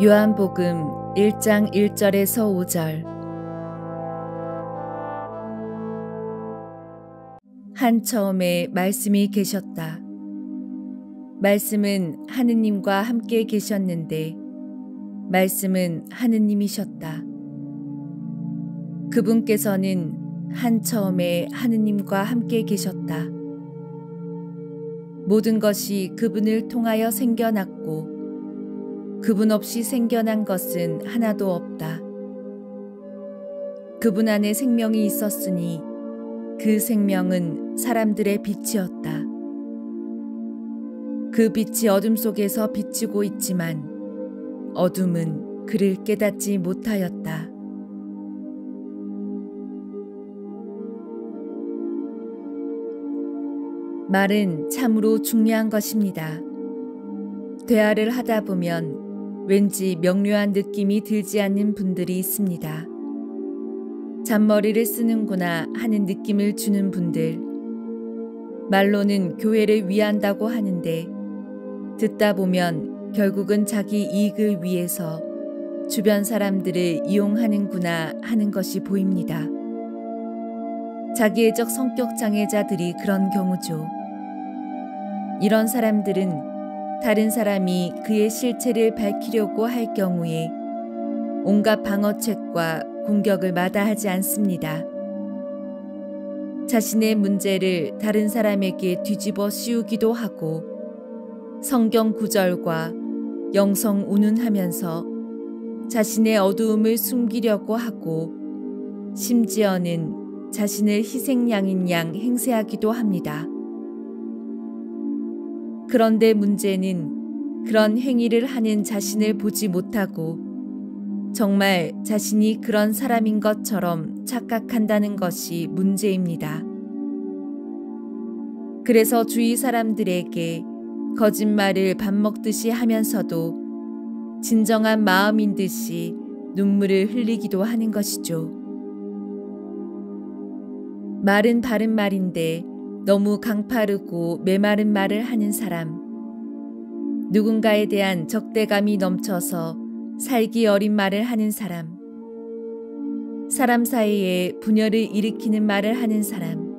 요한복음 1장 1절에서 5절. 한 처음에 말씀이 계셨다. 말씀은 하느님과 함께 계셨는데 말씀은 하느님이셨다. 그분께서는 한 처음에 하느님과 함께 계셨다. 모든 것이 그분을 통하여 생겨났고 그분 없이 생겨난 것은 하나도 없다. 그분 안에 생명이 있었으니 그 생명은 사람들의 빛이었다. 그 빛이 어둠 속에서 비치고 있지만 어둠은 그를 깨닫지 못하였다. 말은 참으로 중요한 것입니다. 대화를 하다 보면 왠지 명료한 느낌이 들지 않는 분들이 있습니다. 잔머리를 쓰는구나 하는 느낌을 주는 분들. 말로는 교회를 위한다고 하는데 듣다 보면 결국은 자기 이익을 위해서 주변 사람들을 이용하는구나 하는 것이 보입니다. 자기애적 성격 장애자들이 그런 경우죠. 이런 사람들은 다른 사람이 그의 실체를 밝히려고 할 경우에 온갖 방어책과 공격을 마다하지 않습니다. 자신의 문제를 다른 사람에게 뒤집어 씌우기도 하고 성경 구절과 영성 운운하면서 자신의 어두움을 숨기려고 하고 심지어는 자신을 희생양인 양 행세하기도 합니다. 그런데 문제는 그런 행위를 하는 자신을 보지 못하고 정말 자신이 그런 사람인 것처럼 착각한다는 것이 문제입니다. 그래서 주위 사람들에게 거짓말을 밥 먹듯이 하면서도 진정한 마음인 듯이 눈물을 흘리기도 하는 것이죠. 말은 바른 말인데 너무 강파르고 메마른 말을 하는 사람, 누군가에 대한 적대감이 넘쳐서 살기 어린 말을 하는 사람, 사람 사이에 분열을 일으키는 말을 하는 사람,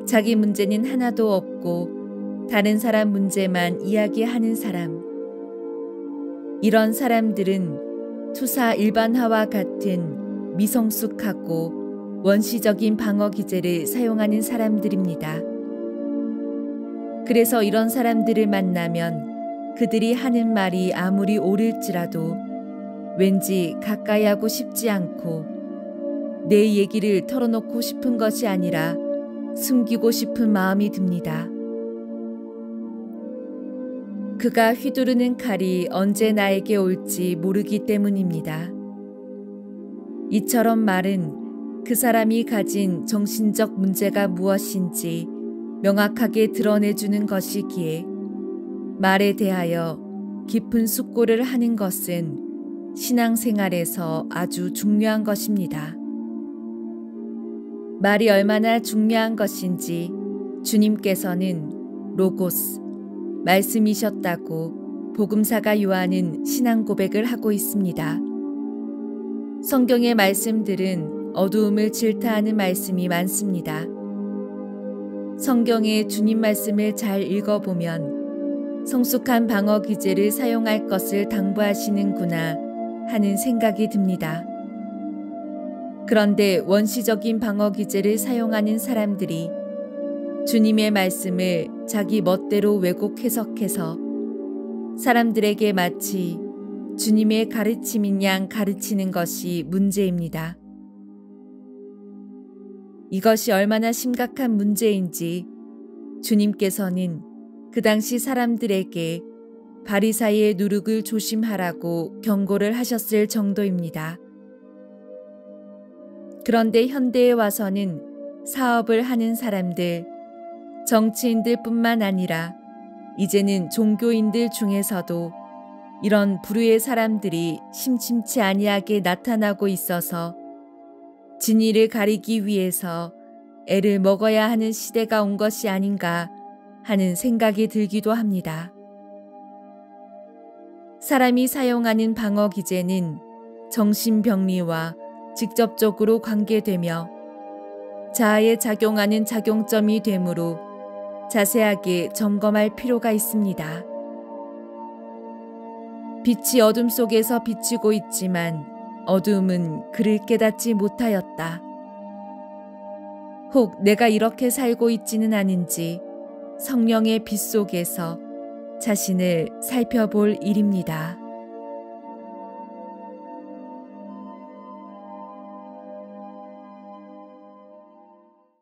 자기 문제는 하나도 없고 다른 사람 문제만 이야기하는 사람, 이런 사람들은 투사 일반화와 같은 미성숙하고 원시적인 방어 기제를 사용하는 사람들입니다. 그래서 이런 사람들을 만나면 그들이 하는 말이 아무리 옳을지라도 왠지 가까이 하고 싶지 않고 내 얘기를 털어놓고 싶은 것이 아니라 숨기고 싶은 마음이 듭니다. 그가 휘두르는 칼이 언제 나에게 올지 모르기 때문입니다. 이처럼 말은 그 사람이 가진 정신적 문제가 무엇인지 명확하게 드러내주는 것이기에 말에 대하여 깊은 숙고를 하는 것은 신앙생활에서 아주 중요한 것입니다. 말이 얼마나 중요한 것인지 주님께서는 로고스, 말씀이셨다고 복음사가 요한은 신앙 고백을 하고 있습니다. 성경의 말씀들은 어두움을 질타하는 말씀이 많습니다. 성경의 주님 말씀을 잘 읽어보면 성숙한 방어 기제를 사용할 것을 당부하시는구나 하는 생각이 듭니다. 그런데 원시적인 방어 기제를 사용하는 사람들이 주님의 말씀을 자기 멋대로 왜곡 해석해서 사람들에게 마치 주님의 가르침인 양 가르치는 것이 문제입니다. 이것이 얼마나 심각한 문제인지 주님께서는 그 당시 사람들에게 바리사이의 누룩을 조심하라고 경고를 하셨을 정도입니다. 그런데 현대에 와서는 사업을 하는 사람들, 정치인들 뿐만 아니라 이제는 종교인들 중에서도 이런 부류의 사람들이 심심치 아니하게 나타나고 있어서 진리를 가리기 위해서 애를 먹어야 하는 시대가 온 것이 아닌가 하는 생각이 들기도 합니다. 사람이 사용하는 방어 기제는 정신병리와 직접적으로 관계되며 자아에 작용하는 작용점이 되므로 자세하게 점검할 필요가 있습니다. 빛이 어둠 속에서 비치고 있지만 어둠은 그를 깨닫지 못하였다. 혹 내가 이렇게 살고 있지는 않은지 성령의 빛 속에서 자신을 살펴볼 일입니다.